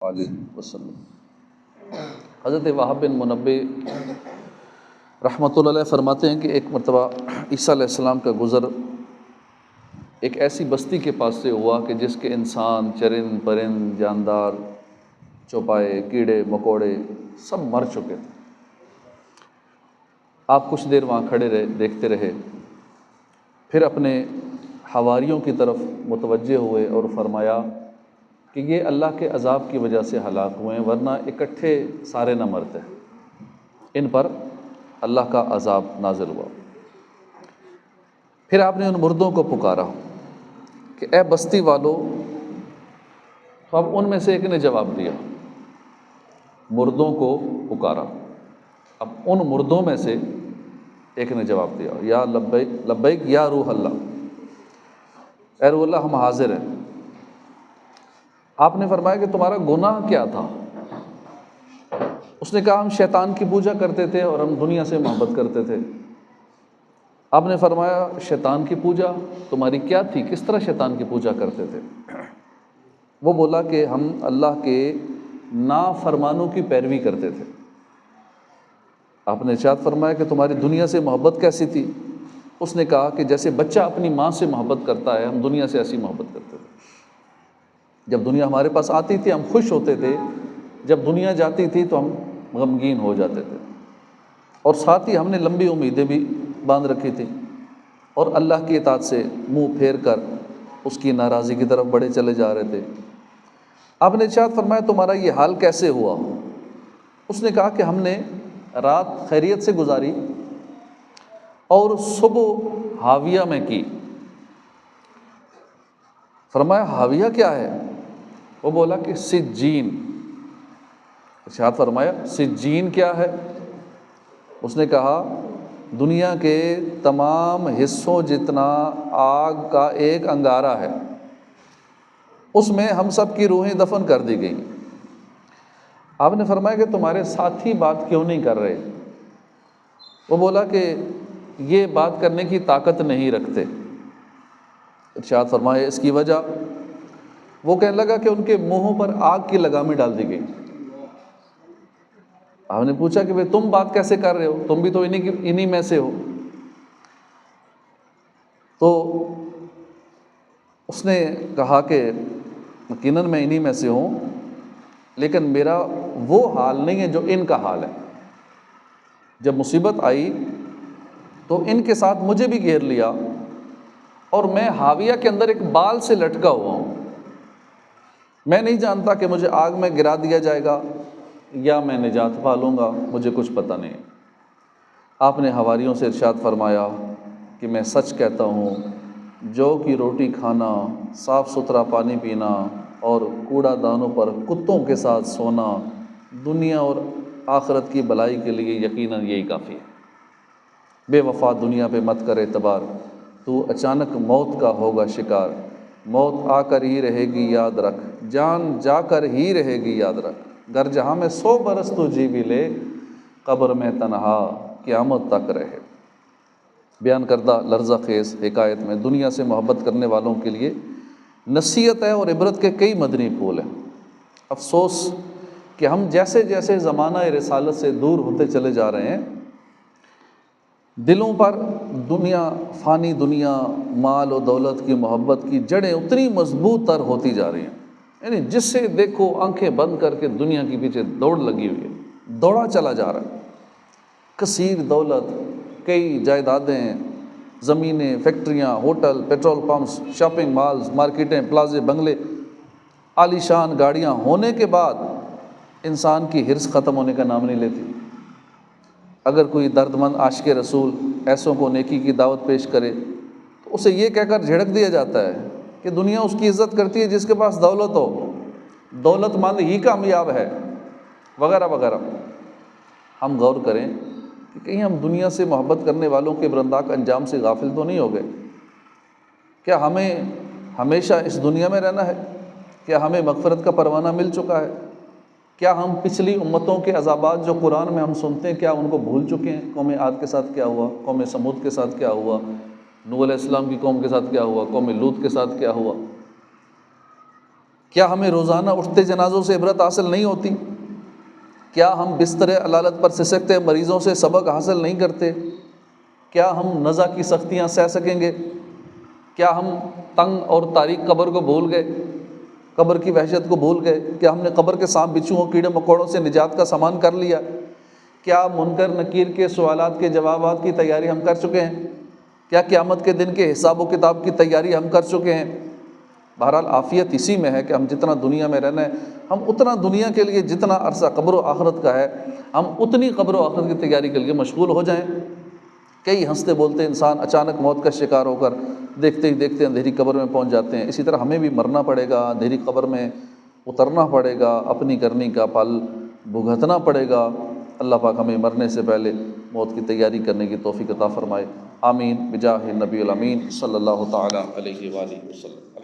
علیہ وسلم۔ حضرت وہب بن منبع رحمۃ اللہ علیہ فرماتے ہیں کہ ایک مرتبہ عیسیٰ علیہ السلام کا گزر ایک ایسی بستی کے پاس سے ہوا کہ جس کے انسان، چرند پرند، جاندار، چوپائے، کیڑے مکوڑے سب مر چکے تھے۔ آپ کچھ دیر وہاں کھڑے رہے، دیکھتے رہے، پھر اپنے حواریوں کی طرف متوجہ ہوئے اور فرمایا کہ یہ اللہ کے عذاب کی وجہ سے ہلاک ہوئے ہیں، ورنہ اکٹھے سارے نہ مرتے، ان پر اللہ کا عذاب نازل ہوا۔ پھر آپ نے ان مردوں کو پکارا کہ اے بستی والو، تو اب ان میں سے ایک نے جواب دیا، مردوں کو پکارا، اب ان مردوں میں سے ایک نے جواب دیا، یا لبیک لبیک یا روح اللہ، اے روح اللہ ہم حاضر ہیں۔ آپ نے فرمایا کہ تمہارا گناہ کیا تھا؟ اس نے کہا ہم شیطان کی پوجا کرتے تھے اور ہم دنیا سے محبت کرتے تھے۔ آپ نے فرمایا شیطان کی پوجا تمہاری کیا تھی؟ کس طرح شیطان کی پوجا کرتے تھے؟ وہ بولا کہ ہم اللہ کے نافرمانوں کی پیروی کرتے تھے۔ آپ نے ارشاد فرمایا کہ تمہاری دنیا سے محبت کیسی تھی؟ اس نے کہا کہ جیسے بچہ اپنی ماں سے محبت کرتا ہے، ہم دنیا سے ایسی محبت کرتے تھے۔ جب دنیا ہمارے پاس آتی تھی ہم خوش ہوتے تھے، جب دنیا جاتی تھی تو ہم غمگین ہو جاتے تھے، اور ساتھ ہی ہم نے لمبی امیدیں بھی باندھ رکھی تھی اور اللہ کی اطاعت سے منہ پھیر کر اس کی ناراضی کی طرف بڑھے چلے جا رہے تھے۔ آپ نے ارشاد فرمایا تمہارا یہ حال کیسے ہوا؟ اس نے کہا کہ ہم نے رات خیریت سے گزاری اور صبح حاویہ میں کی۔ فرمایا حاویہ کیا ہے؟ وہ بولا کہ سجین۔ ارشاد فرمایا سجین کیا ہے؟ اس نے کہا دنیا کے تمام حصوں جتنا آگ کا ایک انگارہ ہے، اس میں ہم سب کی روحیں دفن کر دی گئیں۔ آپ نے فرمایا کہ تمہارے ساتھی بات کیوں نہیں کر رہے؟ وہ بولا کہ یہ بات کرنے کی طاقت نہیں رکھتے۔ ارشاد فرمایا اس کی وجہ؟ وہ کہنے لگا کہ ان کے منہوں پر آگ کی لگامیں ڈال دی گئی۔ آپ نے پوچھا کہ بھئی تم بات کیسے کر رہے ہو؟ تم بھی تو انہی میں سے ہو۔ تو اس نے کہا کہ یقیناً میں انہی میں سے ہوں، لیکن میرا وہ حال نہیں ہے جو ان کا حال ہے۔ جب مصیبت آئی تو ان کے ساتھ مجھے بھی گھیر لیا اور میں حاویہ کے اندر ایک بال سے لٹکا ہوا ہوں۔ میں نہیں جانتا کہ مجھے آگ میں گرا دیا جائے گا یا میں نجات پا لوں گا، مجھے کچھ پتہ نہیں۔ آپ نے حواریوں سے ارشاد فرمایا کہ میں سچ کہتا ہوں، جو کی روٹی کھانا، صاف ستھرا پانی پینا اور کوڑا دانوں پر کتوں کے ساتھ سونا دنیا اور آخرت کی بھلائی کے لیے یقیناً یہی کافی ہے۔ بے وفا دنیا پہ مت کر اعتبار، تو اچانک موت کا ہوگا شکار۔ موت آ کر ہی رہے گی یاد رکھ، جان جا کر ہی رہے گی یاد رکھ، گر جہاں میں 100 برس تو جی بھی لے، قبر میں تنہا قیامت تک رہے۔ بیان کردہ لرزہ خیز حکایت میں دنیا سے محبت کرنے والوں کے لیے نصیحت ہے اور عبرت کے کئی مدنی پھول ہیں۔ افسوس کہ ہم جیسے جیسے زمانہ رسالت سے دور ہوتے چلے جا رہے ہیں، دلوں پر دنیا، فانی دنیا، مال و دولت کی محبت کی جڑیں اتنی مضبوط تر ہوتی جا رہی ہیں، یعنی جس سے دیکھو آنکھیں بند کر کے دنیا کے پیچھے دوڑ لگی ہوئی ہے، دوڑا چلا جا رہا ہے۔ کثیر دولت، کئی جائیدادیں، زمینیں، فیکٹریاں، hotel, petrol pumps, shopping malls, مارکیٹیں، پلازے، بنگلے، عالی شان گاڑیاں ہونے کے بعد انسان کی حرص ختم ہونے کا نام نہیں لیتی۔ اگر کوئی درد مند عاشق رسول ایسوں کو نیکی کی دعوت پیش کرے تو اسے یہ کہہ کر جھڑک دیا جاتا ہے کہ دنیا اس کی عزت کرتی ہے جس کے پاس دولت ہو، دولت مند ہی کامیاب ہے، وغیرہ وغیرہ۔ ہم غور کریں کہ کہیں ہم دنیا سے محبت کرنے والوں کے برنداک انجام سے غافل تو نہیں ہو گئے؟ کیا ہمیں ہمیشہ اس دنیا میں رہنا ہے؟ کیا ہمیں مغفرت کا پروانہ مل چکا ہے؟ کیا ہم پچھلی امتوں کے عذابات جو قرآن میں ہم سنتے ہیں، کیا ان کو بھول چکے ہیں؟ قوم عاد کے ساتھ کیا ہوا، قوم سمود کے ساتھ کیا ہوا، نوح علیہ السلام کی قوم کے ساتھ کیا ہوا، قوم لوط کے ساتھ کیا ہوا؟ کیا ہمیں روزانہ اٹھتے جنازوں سے عبرت حاصل نہیں ہوتی؟ کیا ہم بستر علالت پر سسکتے مریضوں سے سبق حاصل نہیں کرتے؟ کیا ہم نزع کی سختیاں سہ سکیں گے؟ کیا ہم تنگ اور تاریک قبر کو بھول گئے، قبر کی وحشت کو بھول گئے؟ کیا ہم نے قبر کے سانپ بچھوؤں کیڑے مکوڑوں سے نجات کا سامان کر لیا؟ کیا منکر نکیر کے سوالات کے جوابات کی تیاری ہم کر چکے ہیں؟ کیا قیامت کے دن کے حساب و کتاب کی تیاری ہم کر چکے ہیں؟ بہرحال عافیت اسی میں ہے کہ ہم جتنا دنیا میں رہنا ہے، ہم اتنا دنیا کے لیے جتنا عرصہ قبر و آخرت کا ہے، ہم اتنی قبر و آخرت کی تیاری کے لیے مشغول ہو جائیں۔ کئی ہنستے بولتے انسان اچانک موت کا شکار ہو کر دیکھتے ہی دیکھتے اندھیری قبر میں پہنچ جاتے ہیں۔ اسی طرح ہمیں بھی مرنا پڑے گا، اندھیری قبر میں اترنا پڑے گا، اپنی کرنی کا پھل بھگتنا پڑے گا۔ اللہ پاک ہمیں مرنے سے پہلے موت کی تیاری کرنے کی توفیق عطا فرمائے۔ آمین بجاہ نبی الامین صلی اللہ تعالی علیہ وآلہ وسلم۔